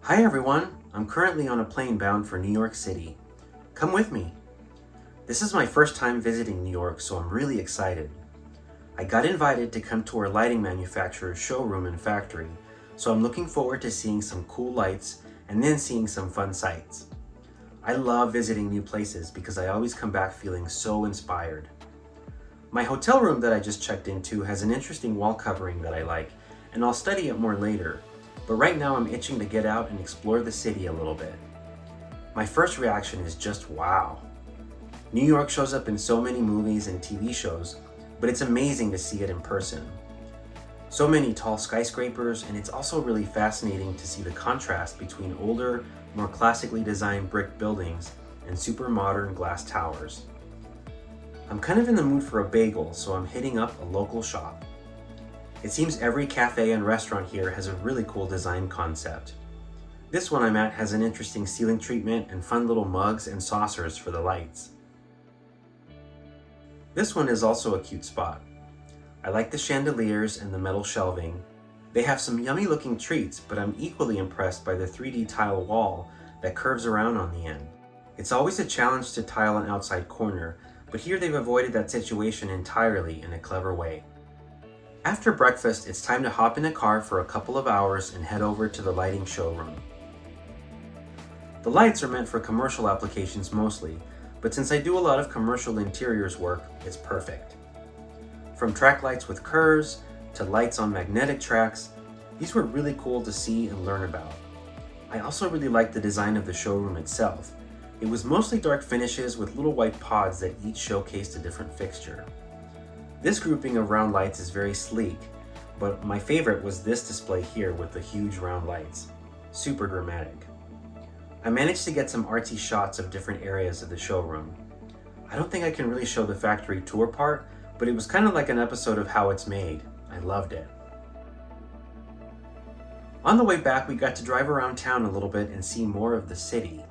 Hi everyone, I'm currently on a plane bound for New York City. Come with me. This is my first time visiting New York, so I'm really excited. I got invited to come to our lighting manufacturer's showroom and factory, so I'm looking forward to seeing some cool lights and then seeing some fun sights. I love visiting new places because I always come back feeling so inspired. My hotel room that I just checked into has an interesting wall covering that I like, and I'll study it more later. But right now I'm itching to get out and explore the city a little bit. My first reaction is just wow. New York shows up in so many movies and TV shows, but it's amazing to see it in person. So many tall skyscrapers, and it's also really fascinating to see the contrast between older, more classically designed brick buildings and super modern glass towers. I'm kind of in the mood for a bagel, so I'm hitting up a local shop. It seems every cafe and restaurant here has a really cool design concept. This one I'm at has an interesting ceiling treatment and fun little mugs and saucers for the lights. This one is also a cute spot. I like the chandeliers and the metal shelving. They have some yummy looking treats, but I'm equally impressed by the 3D tile wall that curves around on the end. It's always a challenge to tile an outside corner, but here they've avoided that situation entirely in a clever way. After breakfast, it's time to hop in a car for a couple of hours and head over to the lighting showroom. The lights are meant for commercial applications mostly, but since I do a lot of commercial interiors work, it's perfect. From track lights with curves to lights on magnetic tracks, these were really cool to see and learn about. I also really liked the design of the showroom itself. It was mostly dark finishes with little white pods that each showcased a different fixture. This grouping of round lights is very sleek, but my favorite was this display here with the huge round lights. Super dramatic. I managed to get some artsy shots of different areas of the showroom. I don't think I can really show the factory tour part, but it was kind of like an episode of How It's Made. I loved it. On the way back, we got to drive around town a little bit and see more of the city.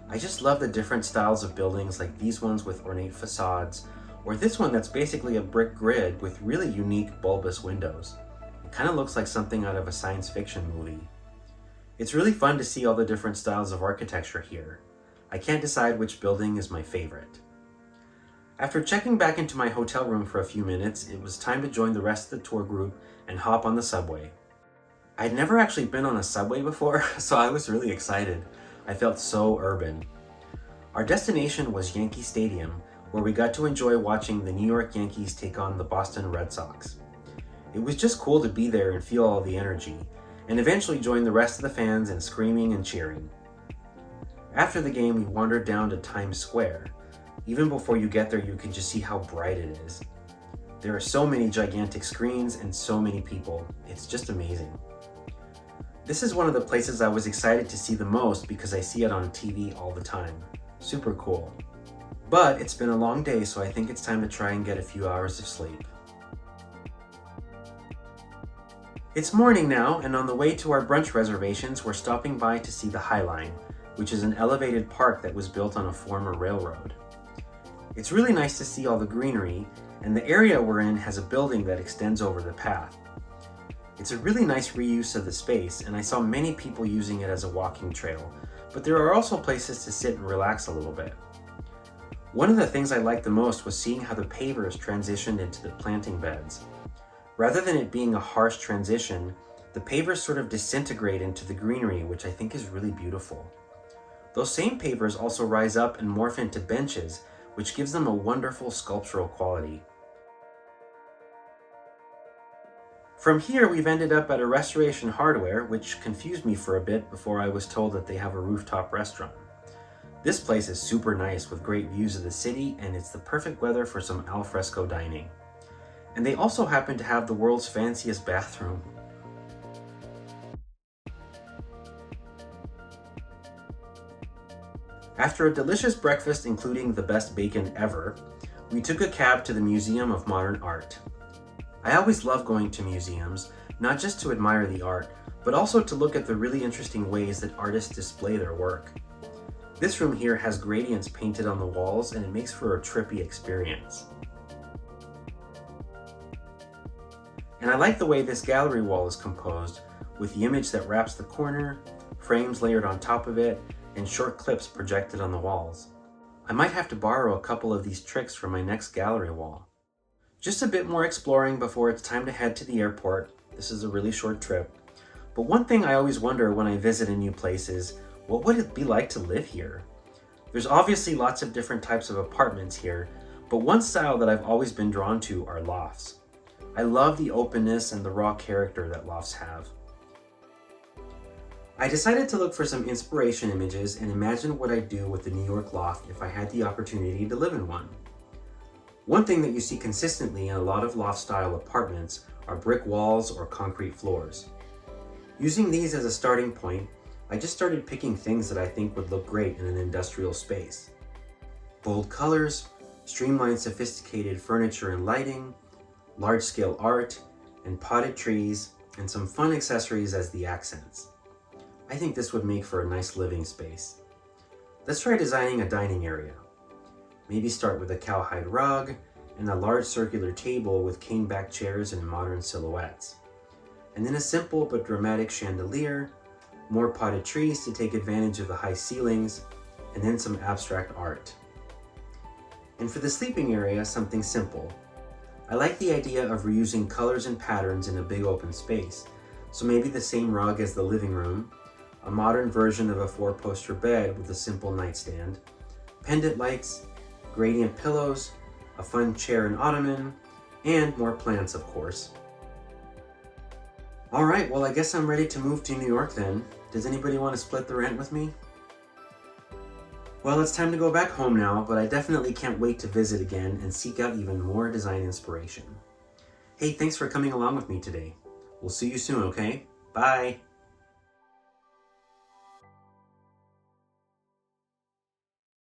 I just love the different styles of buildings, like these ones with ornate facades, or this one that's basically a brick grid with really unique bulbous windows. It kind of looks like something out of a science fiction movie. It's really fun to see all the different styles of architecture here. I can't decide which building is my favorite. After checking back into my hotel room for a few minutes, it was time to join the rest of the tour group and hop on the subway. I'd never actually been on a subway before, so I was really excited. I felt so urban. Our destination was Yankee Stadium, where we got to enjoy watching the New York Yankees take on the Boston Red Sox. It was just cool to be there and feel all the energy, and eventually join the rest of the fans in screaming and cheering. After the game, we wandered down to Times Square. Even before you get there, you can just see how bright it is. There are so many gigantic screens and so many people. It's just amazing. This is one of the places I was excited to see the most because I see it on TV all the time. Super cool. But it's been a long day, so I think it's time to try and get a few hours of sleep. It's morning now, and on the way to our brunch reservations, we're stopping by to see the High Line, which is an elevated park that was built on a former railroad. It's really nice to see all the greenery, and the area we're in has a building that extends over the path. It's a really nice reuse of the space, and I saw many people using it as a walking trail, but there are also places to sit and relax a little bit. One of the things I liked the most was seeing how the pavers transitioned into the planting beds. Rather than it being a harsh transition, the pavers sort of disintegrate into the greenery, which I think is really beautiful. Those same pavers also rise up and morph into benches, which gives them a wonderful sculptural quality. From here, we've ended up at a Restoration Hardware, which confused me for a bit before I was told that they have a rooftop restaurant. This place is super nice with great views of the city, and it's the perfect weather for some al fresco dining. And they also happen to have the world's fanciest bathroom. After a delicious breakfast including the best bacon ever, we took a cab to the Museum of Modern Art. I always love going to museums, not just to admire the art, but also to look at the really interesting ways that artists display their work. This room here has gradients painted on the walls, and it makes for a trippy experience. And I like the way this gallery wall is composed, with the image that wraps the corner, frames layered on top of it, and short clips projected on the walls. I might have to borrow a couple of these tricks for my next gallery wall. Just a bit more exploring before it's time to head to the airport. This is a really short trip. But one thing I always wonder when I visit a new place is, what would it be like to live here? There's obviously lots of different types of apartments here, but one style that I've always been drawn to are lofts. I love the openness and the raw character that lofts have. I decided to look for some inspiration images and imagine what I'd do with the New York loft if I had the opportunity to live in one. One thing that you see consistently in a lot of loft-style apartments are brick walls or concrete floors. Using these as a starting point, I just started picking things that I think would look great in an industrial space. Bold colors, streamlined sophisticated furniture and lighting, large-scale art, and potted trees, and some fun accessories as the accents. I think this would make for a nice living space. Let's try designing a dining area. Maybe start with a cowhide rug and a large circular table with cane-back chairs and modern silhouettes. And then a simple but dramatic chandelier, more potted trees to take advantage of the high ceilings, and then some abstract art. And for the sleeping area, something simple. I like the idea of reusing colors and patterns in a big open space, so maybe the same rug as the living room, a modern version of a 4-poster bed with a simple nightstand, pendant lights, gradient pillows, a fun chair and ottoman, and more plants, of course. Alright, well I guess I'm ready to move to New York then. Does anybody want to split the rent with me? Well, it's time to go back home now, but I definitely can't wait to visit again and seek out even more design inspiration. Hey, thanks for coming along with me today. We'll see you soon, okay? Bye!